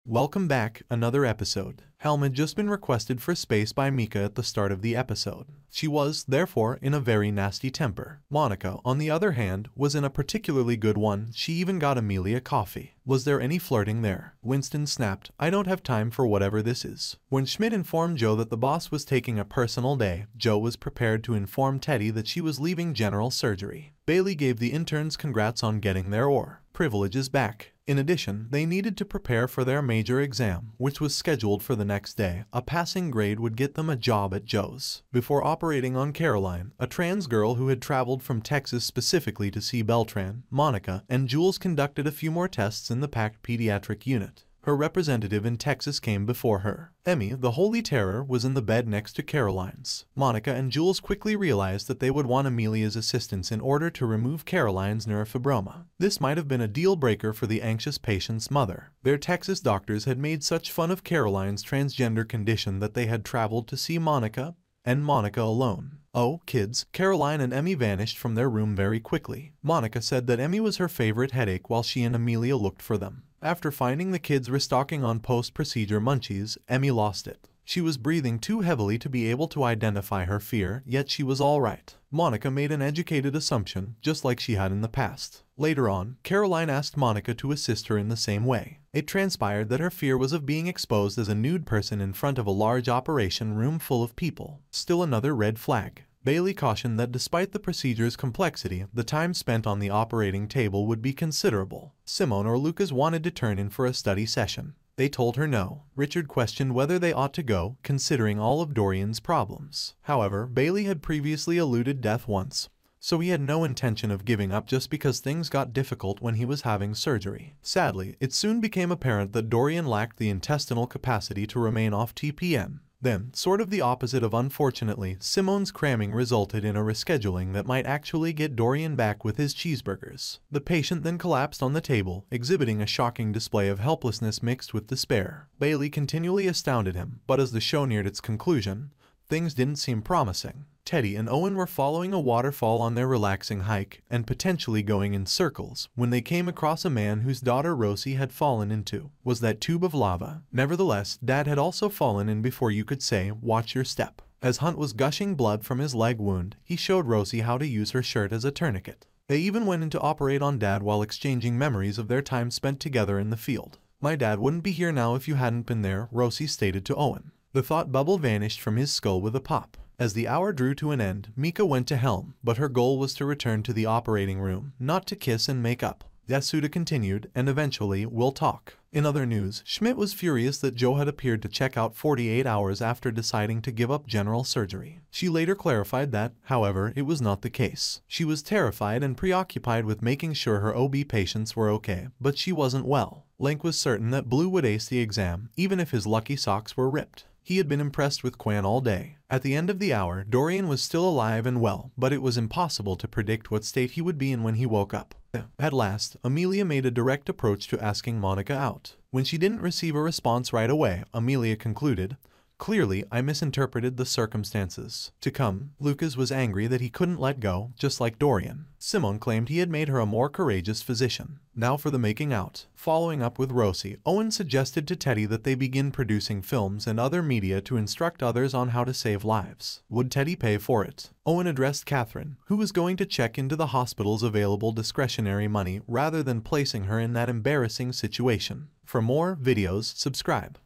Welcome back, another episode. Helm had just been requested for space by Mika at the start of the episode. She was, therefore, in a very nasty temper. Monica, on the other hand, was in a particularly good one. She even got Amelia coffee. Was there any flirting there? Winston snapped, "I don't have time for whatever this is." When Schmidt informed Joe that the boss was taking a personal day, Joe was prepared to inform Teddy that she was leaving general surgery. Bailey gave the interns congrats on getting their privileges back. In addition, they needed to prepare for their major exam, which was scheduled for the next day. A passing grade would get them a job at Joe's. Before operating on Caroline, a trans girl who had traveled from Texas specifically to see Beltran, Monica and Jules conducted a few more tests in the packed pediatric unit. Her representative in Texas came before her. Emmy, the Holy Terror, was in the bed next to Caroline's. Monica and Jules quickly realized that they would want Amelia's assistance in order to remove Caroline's neurofibroma. This might have been a deal breaker for the anxious patient's mother. Their Texas doctors had made such fun of Caroline's transgender condition that they had traveled to see Monica, and Monica alone. Oh, kids, Caroline and Emmy vanished from their room very quickly. Monica said that Emmy was her favorite headache while she and Amelia looked for them. After finding the kids restocking on post-procedure munchies, Emmy lost it. She was breathing too heavily to be able to identify her fear, yet she was all right. Monica made an educated assumption, just like she had in the past. Later on, Caroline asked Monica to assist her in the same way. It transpired that her fear was of being exposed as a nude person in front of a large operation room full of people. Still another red flag. Bailey cautioned that despite the procedure's complexity, the time spent on the operating table would be considerable. Simone or Lucas wanted to turn in for a study session. They told her no. Richard questioned whether they ought to go, considering all of Dorian's problems. However, Bailey had previously eluded death once, so he had no intention of giving up just because things got difficult when he was having surgery. Sadly, it soon became apparent that Dorian lacked the intestinal capacity to remain off TPN. Then, sort of the opposite of unfortunately, Simone's cramming resulted in a rescheduling that might actually get Dorian back with his cheeseburgers. The patient then collapsed on the table, exhibiting a shocking display of helplessness mixed with despair. Bailey continually astounded him, but as the show neared its conclusion, things didn't seem promising. Teddy and Owen were following a waterfall on their relaxing hike, and potentially going in circles, when they came across a man whose daughter Rosie had fallen into. Was that tube of lava? Nevertheless, Dad had also fallen in before you could say, "Watch your step." As Hunt was gushing blood from his leg wound, he showed Rosie how to use her shirt as a tourniquet. They even went in to operate on Dad while exchanging memories of their time spent together in the field. "My dad wouldn't be here now if you hadn't been there," Rosie stated to Owen. The thought bubble vanished from his skull with a pop. As the hour drew to an end, Mika went to Helm, but her goal was to return to the operating room, not to kiss and make up. Yasuda continued, and eventually, "We'll talk." In other news, Schmidt was furious that Joe had appeared to check out 48 hours after deciding to give up general surgery. She later clarified that, however, it was not the case. She was terrified and preoccupied with making sure her OB patients were okay, but she wasn't well. Link was certain that Blue would ace the exam, even if his lucky socks were ripped. He had been impressed with Quan all day. At the end of the hour, Dorian was still alive and well, but it was impossible to predict what state he would be in when he woke up. At last, Amelia made a direct approach to asking Monica out. When she didn't receive a response right away, Amelia concluded, "Clearly, I misinterpreted the circumstances." To come, Lucas was angry that he couldn't let go, just like Dorian. Simone claimed he had made her a more courageous physician. Now for the making out. Following up with Rosie, Owen suggested to Teddy that they begin producing films and other media to instruct others on how to save lives. Would Teddy pay for it? Owen addressed Catherine, who was going to check into the hospital's available discretionary money rather than placing her in that embarrassing situation. For more videos, subscribe.